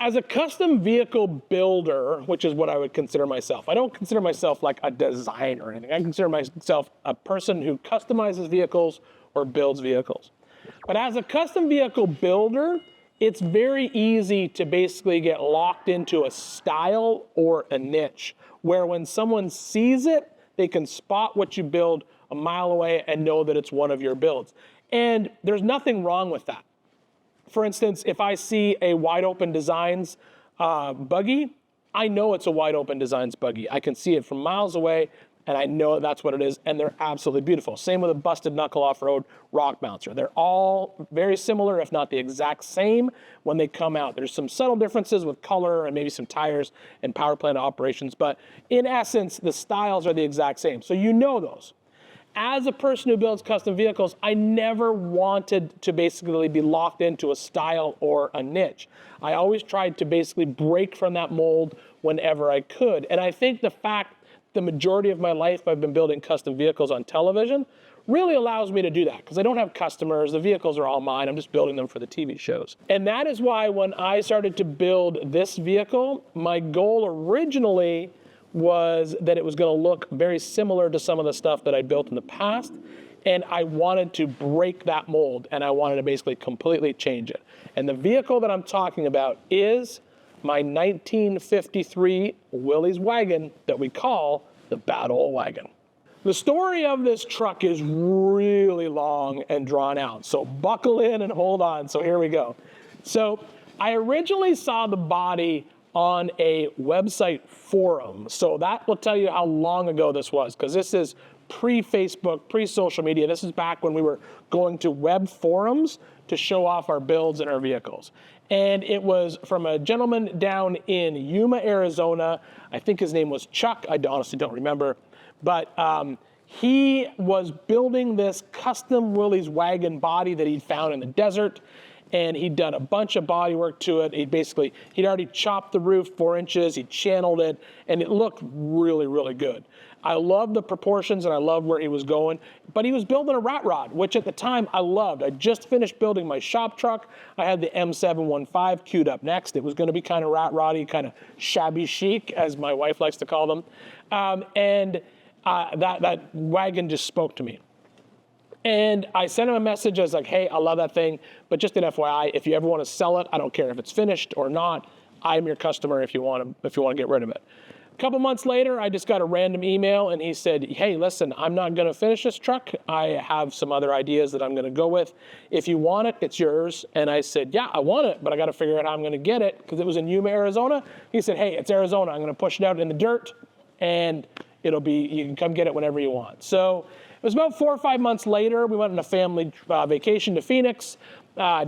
As a custom vehicle builder, which is what I would consider myself, I don't consider myself like a designer or anything. I consider myself a person who customizes vehicles or builds vehicles. But as a custom vehicle builder, it's very easy to basically get locked into a style or a niche, where when someone sees it, they can spot what you build a mile away and know that it's one of your builds. And there's nothing wrong with that. For instance, if I see a Wide Open Designs buggy, I know it's a Wide Open Designs buggy. I can see it from miles away, and I know that's what it is, and they're absolutely beautiful. Same with a Busted Knuckle Off-Road rock bouncer. They're all very similar, if not the exact same, when they come out. There's some subtle differences with color and maybe some tires and power plant operations, but in essence, the styles are the exact same. So you know those. As a person who builds custom vehicles, I never wanted to basically be locked into a style or a niche. I always tried to basically break from that mold whenever I could. And I think the fact the majority of my life I've been building custom vehicles on television really allows me to do that, because I don't have customers, the vehicles are all mine, I'm just building them for the TV shows. And that is why when I started to build this vehicle, my goal originally was that it was going to look very similar to some of the stuff that I built in the past, and I wanted to break that mold, and I wanted to basically completely change it. And the vehicle that I'm talking about is my 1953 Willys Wagon that we call the Battle Wagon. The story of this truck is really long and drawn out, so buckle in and hold on. So here we go. So I originally saw the body on a website forum. So that will tell you how long ago this was, because this is pre-Facebook, pre-social media. This is back when we were going to web forums to show off our builds and our vehicles. And it was from a gentleman down in Yuma, Arizona. I think his name was Chuck. I honestly don't remember. But he was building this custom Willys Wagon body that he'd found in the desert. And he'd done a bunch of body work to it. He'd already chopped the roof 4 inches, he channeled it, and it looked really, really good. I loved the proportions and I loved where he was going, but he was building a rat rod, which at the time I loved. I just finished building my shop truck. I had the M715 queued up next. It was gonna be kind of rat roddy, kind of shabby chic, as my wife likes to call them. That wagon just spoke to me. And I sent him a message. I was like, hey, I love that thing, but just an FYI, if you ever want to sell it, I don't care if it's finished or not. I'm your customer if you want to get rid of it. A couple months later, I just got a random email, and he said, hey, listen, I'm not going to finish this truck. I have some other ideas that I'm going to go with. If you want it, it's yours. And I said, yeah, I want it, but I got to figure out how I'm going to get it, because it was in Yuma, Arizona. He said, hey, it's Arizona. I'm going to push it out in the dirt, and you can come get it whenever you want. So it was about 4 or 5 months later. We went on a family vacation to Phoenix.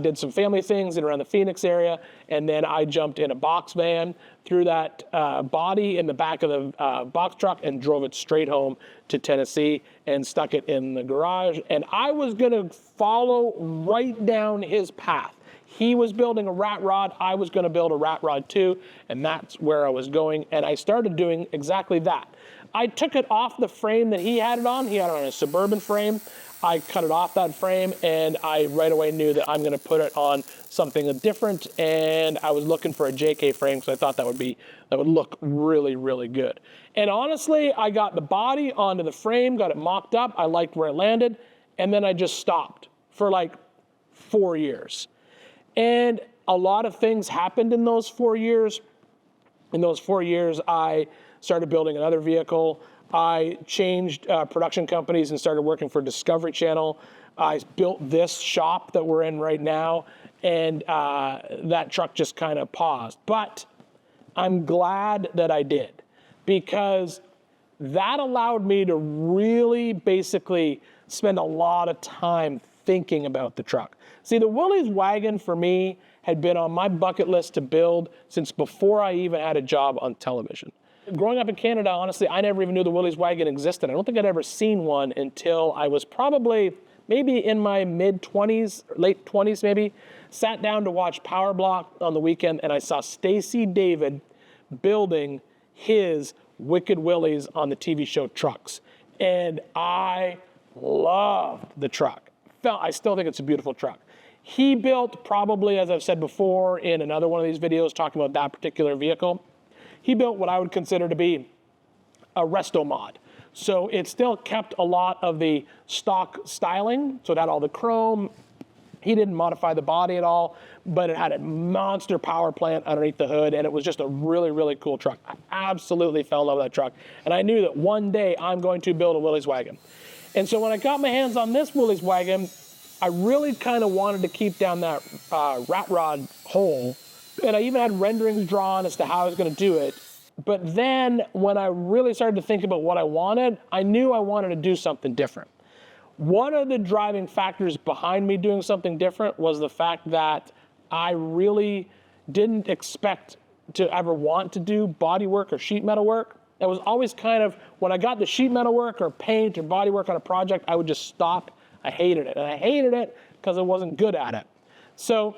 Did some family things in around the Phoenix area, and then I jumped in a box van, threw that body in the back of the box truck, and drove it straight home to Tennessee and stuck it in the garage. And I was gonna follow right down his path. He was building a rat rod, I was gonna build a rat rod too, and that's where I was going, and I started doing exactly that. I took it off the frame that he had it on. He had it on a Suburban frame. I cut it off that frame, and I right away knew that I'm gonna put it on something different, and I was looking for a JK frame because I thought that would look really, really good. And honestly, I got the body onto the frame, got it mocked up, I liked where it landed, and then I just stopped for like 4 years. And a lot of things happened in those 4 years. In those 4 years, I started building another vehicle. I changed production companies and started working for Discovery Channel. I built this shop that we're in right now, and that truck just kind of paused. But I'm glad that I did, because that allowed me to really basically spend a lot of time thinking about the truck. See, the Willys Wagon for me had been on my bucket list to build since before I even had a job on television. Growing up in Canada, honestly, I never even knew the Willys Wagon existed. I don't think I'd ever seen one until I was probably maybe in my mid-20s, late 20s maybe, sat down to watch Power Block on the weekend, and I saw Stacey David building his Wicked Willys on the TV show Trucks. And I loved the truck. I still think it's a beautiful truck. He built probably, as I've said before in another one of these videos talking about that particular vehicle, he built what I would consider to be a resto mod. So it still kept a lot of the stock styling. So it had all the chrome. He didn't modify the body at all, but it had a monster power plant underneath the hood, and it was just a really, really cool truck. I absolutely fell in love with that truck. And I knew that one day I'm going to build a Willys Wagon. And so when I got my hands on this Willys Wagon, I really kind of wanted to keep down that rat rod hole. And I even had renderings drawn as to how I was going to do it. But then when I really started to think about what I wanted, I knew I wanted to do something different. One of the driving factors behind me doing something different was the fact that I really didn't expect to ever want to do body work or sheet metal work. It was always kind of, when I got the sheet metal work or paint or body work on a project, I would just stop. I hated it. And I hated it because I wasn't good at it. So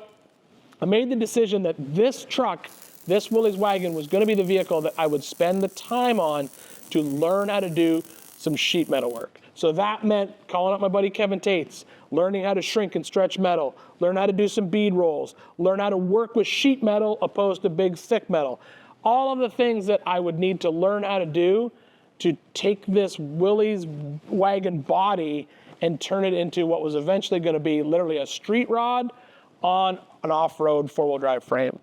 I made the decision that this truck, this Willys Wagon, was going to be the vehicle that I would spend the time on to learn how to do some sheet metal work. So that meant calling up my buddy Kevin Tates, learning how to shrink and stretch metal, learn how to do some bead rolls, learn how to work with sheet metal opposed to big thick metal. All of the things that I would need to learn how to do to take this Willys Wagon body and turn it into what was eventually going to be literally a street rod on an off-road four-wheel drive frame.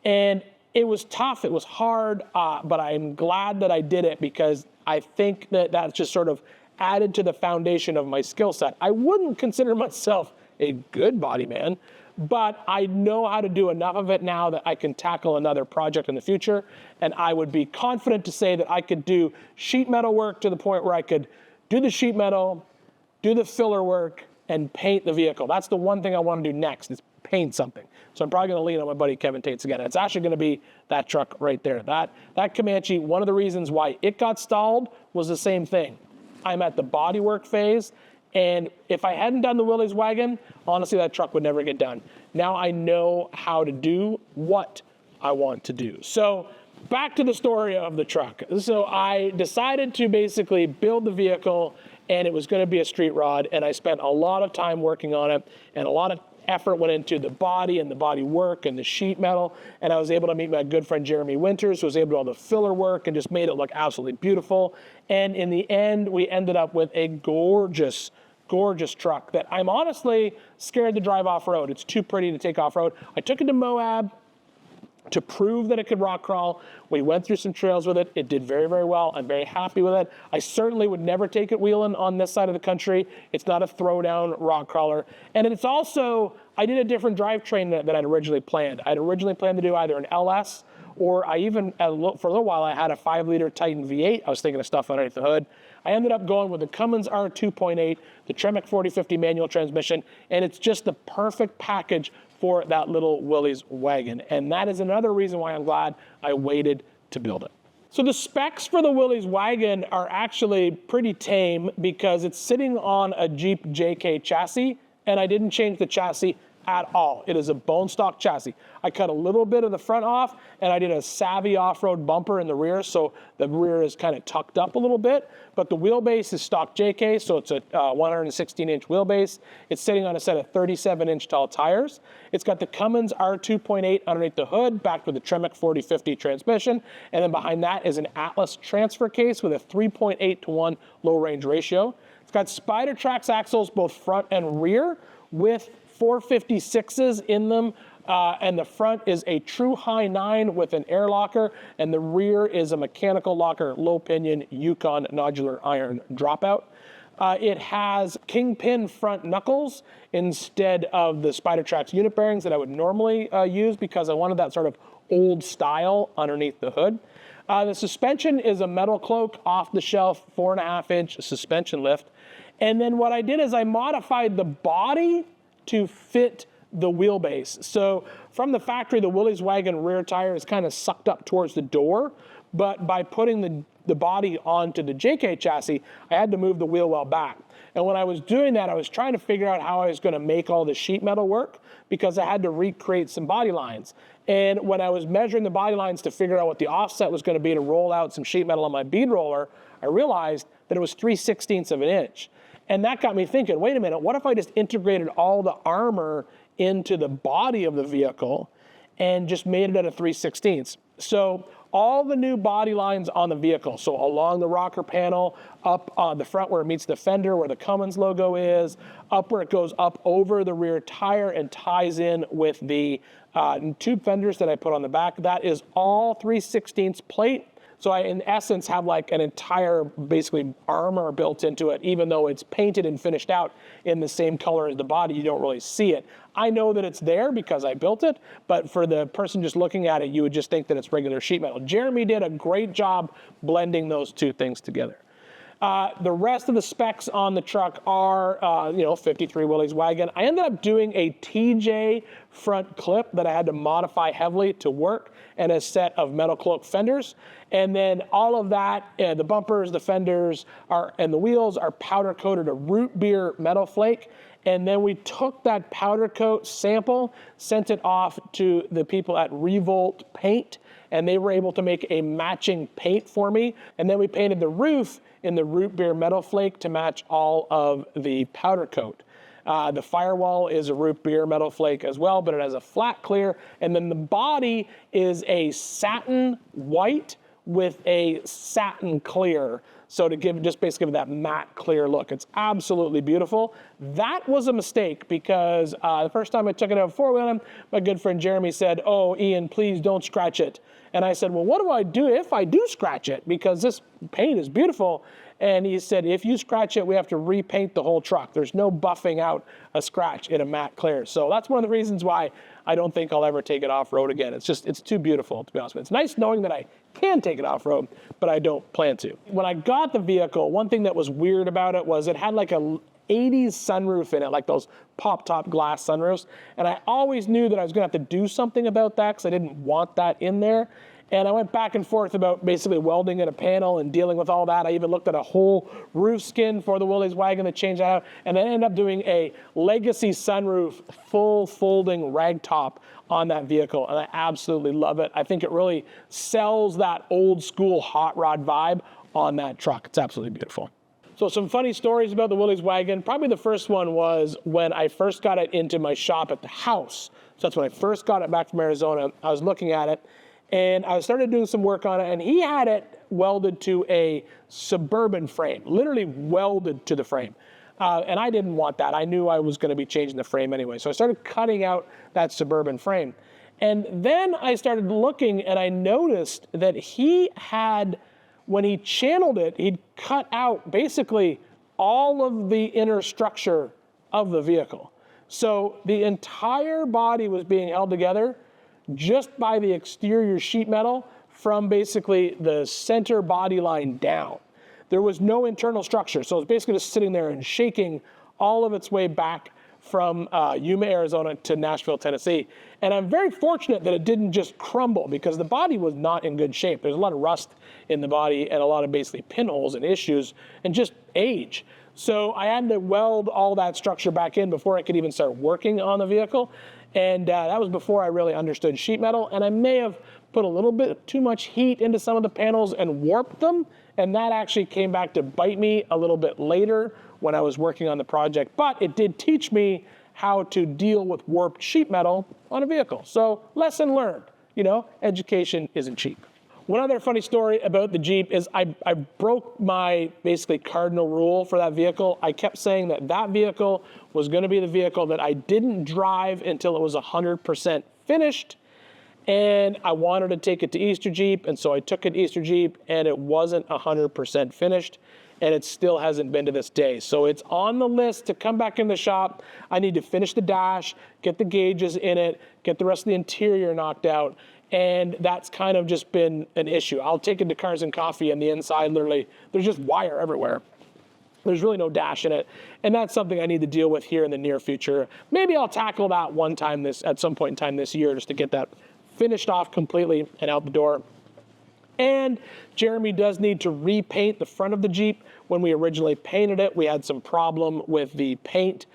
And it was tough, it was hard, but I'm glad that I did it because I think that that's just sort of added to the foundation of my skill set. I wouldn't consider myself a good body man, but I know how to do enough of it now that I can tackle another project in the future. And I would be confident to say that I could do sheet metal work to the point where I could do the sheet metal, do the filler work, and paint the vehicle. That's the one thing I want to do next, is paint something. So I'm probably going to lean on my buddy Kevin Tates again. It's actually going to be that truck right there. That Comanche, one of the reasons why it got stalled was the same thing. I'm at the bodywork phase, and if I hadn't done the Willys Wagon, honestly, that truck would never get done. Now I know how to do what I want to do. So back to the story of the truck. So I decided to basically build the vehicle, and it was going to be a street rod, and I spent a lot of time working on it, and a lot of effort went into the body and the body work and the sheet metal, and I was able to meet my good friend Jeremy Winters, who was able to do all the filler work and just made it look absolutely beautiful. And in the end, we ended up with a gorgeous, gorgeous truck that I'm honestly scared to drive off-road. It's too pretty to take off-road. I took it to Moab to prove that it could rock crawl. We went through some trails with it. It did very, very well. I'm very happy with it. I certainly would never take it wheeling on this side of the country. It's not a throwdown rock crawler. And it's also, I did a different drivetrain than I'd originally planned. I'd originally planned to do either an LS, or I even, for a little while, I had a 5-liter Titan V8. I was thinking of stuff underneath the hood. I ended up going with the Cummins R2.8, the Tremec 4050 manual transmission, and it's just the perfect package for that little Willys Wagon. And that is another reason why I'm glad I waited to build it. So the specs for the Willys Wagon are actually pretty tame because it's sitting on a Jeep JK chassis, and I didn't change the chassis at all. It is a bone stock chassis. I cut a little bit of the front off, and I did a Savvy off-road bumper in the rear, so the rear is kind of tucked up a little bit, but the wheelbase is stock JK, so it's a 116-inch wheelbase. It's sitting on a set of 37-inch tall tires. It's got the Cummins R2.8 underneath the hood, backed with the Tremec 4050 transmission, and then behind that is an Atlas transfer case with a 3.8-to-1 low-range ratio. It's got Spider Trax axles, both front and rear, with 456s in them, and the front is a true high 9 with an air locker, and the rear is a mechanical locker, low pinion Yukon nodular iron dropout. It has kingpin front knuckles instead of the Spider Trax unit bearings that I would normally use because I wanted that sort of old style underneath the hood. The suspension is a metal cloak, off the shelf, 4.5-inch suspension lift. And then what I did is I modified the body to fit the wheelbase. So from the factory, the Willys Wagon rear tire is kind of sucked up towards the door, but by putting the body onto the JK chassis, I had to move the wheel well back. And when I was doing that, I was trying to figure out how I was going to make all the sheet metal work because I had to recreate some body lines. And when I was measuring the body lines to figure out what the offset was going to be to roll out some sheet metal on my bead roller, I realized that it was 3/16 of an inch. And that got me thinking, wait a minute, what if I just integrated all the armor into the body of the vehicle and just made it at a 3/16. So all the new body lines on the vehicle, so along the rocker panel, up on the front where it meets the fender, where the Cummins logo is, up where it goes up over the rear tire and ties in with the tube fenders that I put on the back, that is all 3/16 plate. So I, in essence, have like an entire, basically, armor built into it. Even though it's painted and finished out in the same color as the body, you don't really see it. I know that it's there because I built it, but for the person just looking at it, you would just think that it's regular sheet metal. Jeremy did a great job blending those two things together. The rest of the specs on the truck are, 53 Willys Wagon. I ended up doing a TJ front clip that I had to modify heavily to work, and a set of metal cloak fenders. And then all of that, the bumpers, the fenders, and the wheels are powder coated a root beer metal flake. And then we took that powder coat sample, sent it off to the people at Revolt Paint, and they were able to make a matching paint for me. And then we painted the roof in the root beer metal flake to match all of the powder coat. The firewall is a root beer metal flake as well, but it has a flat clear. And then the body is a satin white with a satin clear. So to give, just basically that matte clear look. It's absolutely beautiful. That was a mistake because the first time I took it out four-wheeling, my good friend Jeremy said, "Oh, Ian, please don't scratch it." And I said, "Well, what do I do if I do scratch it? Because this paint is beautiful." And he said, "If you scratch it, we have to repaint the whole truck. There's no buffing out a scratch in a matte clear." So that's one of the reasons why I don't think I'll ever take it off-road again. It's too beautiful, to be honest with you. It's nice knowing that I can take it off-road, but I don't plan to. When I got the vehicle, one thing that was weird about it was it had like a 80s sunroof in it, like those pop-top glass sunroofs. And I always knew that I was gonna have to do something about that because I didn't want that in there. And I went back and forth about basically welding in a panel and dealing with all that. I even looked at a whole roof skin for the Willys Wagon to change that out. And then I ended up doing a legacy sunroof, full folding rag top on that vehicle. And I absolutely love it. I think it really sells that old school hot rod vibe on that truck. It's absolutely beautiful. So some funny stories about the Willys Wagon. Probably the first one was when I first got it into my shop at the house. So that's when I first got it back from Arizona. I was looking at it, and I started doing some work on it, and he had it welded to a Suburban frame, literally welded to the frame. And I didn't want that. I knew I was going to be changing the frame anyway. So I started cutting out that Suburban frame. And then I started looking, and I noticed that he had, when he channeled it, he'd cut out basically all of the inner structure of the vehicle. So the entire body was being held together just by the exterior sheet metal from basically the center body line down. There was no internal structure, so it was basically just sitting there and shaking all of its way back from Yuma, Arizona to Nashville, Tennessee. And I'm very fortunate that it didn't just crumble because the body was not in good shape. There's a lot of rust in the body and a lot of basically pinholes and issues and just age. So I had to weld all that structure back in before I could even start working on the vehicle. And that was before I really understood sheet metal. And I may have put a little bit too much heat into some of the panels and warped them. And that actually came back to bite me a little bit later when I was working on the project. But it did teach me how to deal with warped sheet metal on a vehicle. So lesson learned, education isn't cheap. One other funny story about the Jeep is I broke my basically cardinal rule for that vehicle. I kept saying that vehicle was going to be the vehicle that I didn't drive until it was 100% finished. And I wanted to take it to Easter Jeep, and so I took it to Easter Jeep, and it wasn't 100% finished, and it still hasn't been to this day. So it's on the list to come back in the shop. I need to finish the dash, get the gauges in it, get the rest of the interior knocked out, and that's kind of just been an issue. I'll take it to Cars and Coffee, and the inside, literally, there's just wire everywhere. There's really no dash in it, and that's something I need to deal with here in the near future. Maybe I'll tackle that at some point in time this year, just to get that finished off completely and out the door. And Jeremy does need to repaint the front of the Jeep. When we originally painted it, we had some problem with the paint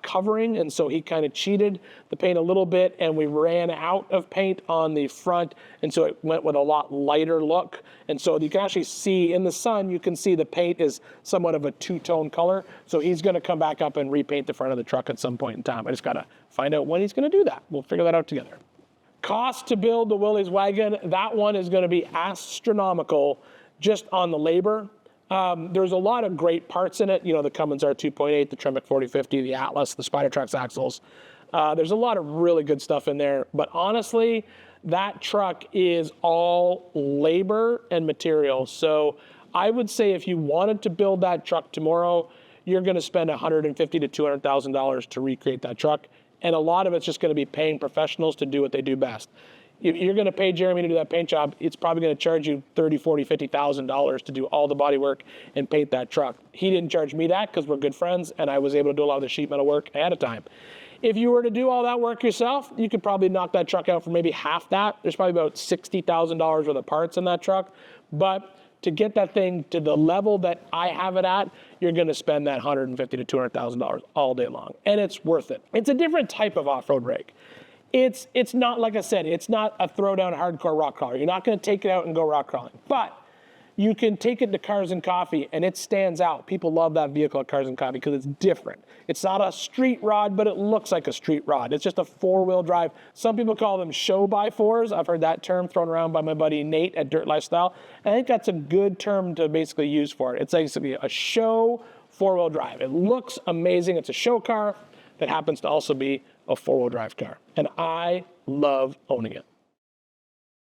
covering, and so he kind of cheated the paint a little bit, and we ran out of paint on the front, and so it went with a lot lighter look. And so you can actually see in the sun, you can see the paint is somewhat of a two-tone color. So he's going to come back up and repaint the front of the truck at some point in time. I just got to find out when he's going to do that. We'll figure that out together. Cost to build the Willys Wagon, that one is going to be astronomical just on the labor. There's a lot of great parts in it. You know, the Cummins R2.8, the Tremec 4050, the Atlas, the Spider Trax axles. There's a lot of really good stuff in there. But honestly, that truck is all labor and material. So I would say if you wanted to build that truck tomorrow, you're going to spend $150,000 to $200,000 to recreate that truck. And a lot of it's just going to be paying professionals to do what they do best. If you're going to pay Jeremy to do that paint job, it's probably going to charge you $30,000, $40,000, $50,000 to do all the body work and paint that truck. He didn't charge me that because we're good friends, and I was able to do a lot of the sheet metal work ahead of time. If you were to do all that work yourself, you could probably knock that truck out for maybe half that. There's probably about $60,000 worth of parts in that truck. But to get that thing to the level that I have it at, you're going to spend that $150,000 to $200,000 all day long. And it's worth it. It's a different type of off-road rig. It's not, like I said, it's not a throwdown hardcore rock crawler. You're not going to take it out and go rock crawling. But you can take it to Cars and Coffee, and it stands out. People love that vehicle at Cars and Coffee because it's different. It's not a street rod, but it looks like a street rod. It's just a four-wheel drive. Some people call them show-by-fours. I've heard that term thrown around by my buddy Nate at Dirt Lifestyle. I think that's a good term to basically use for it. It's basically a show four-wheel drive. It looks amazing. It's a show car that happens to also be a four-wheel drive car. And I love owning it.